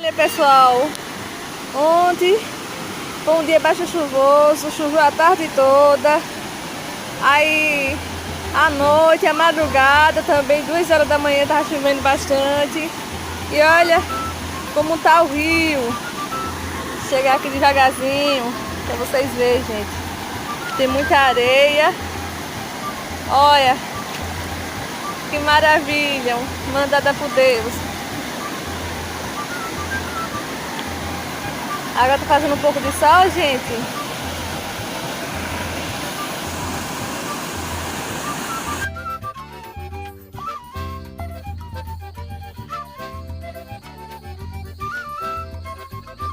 Olha, pessoal, ontem foi um dia bastante chuvoso, choveu a tarde toda. Aí à noite, à madrugada também, 2 horas da manhã tava chovendo bastante. E olha como tá o rio. Vou chegar aqui devagarzinho pra vocês verem, gente. Tem muita areia. Olha que maravilha, mandada por Deus. Agora tá fazendo um pouco de sol, gente.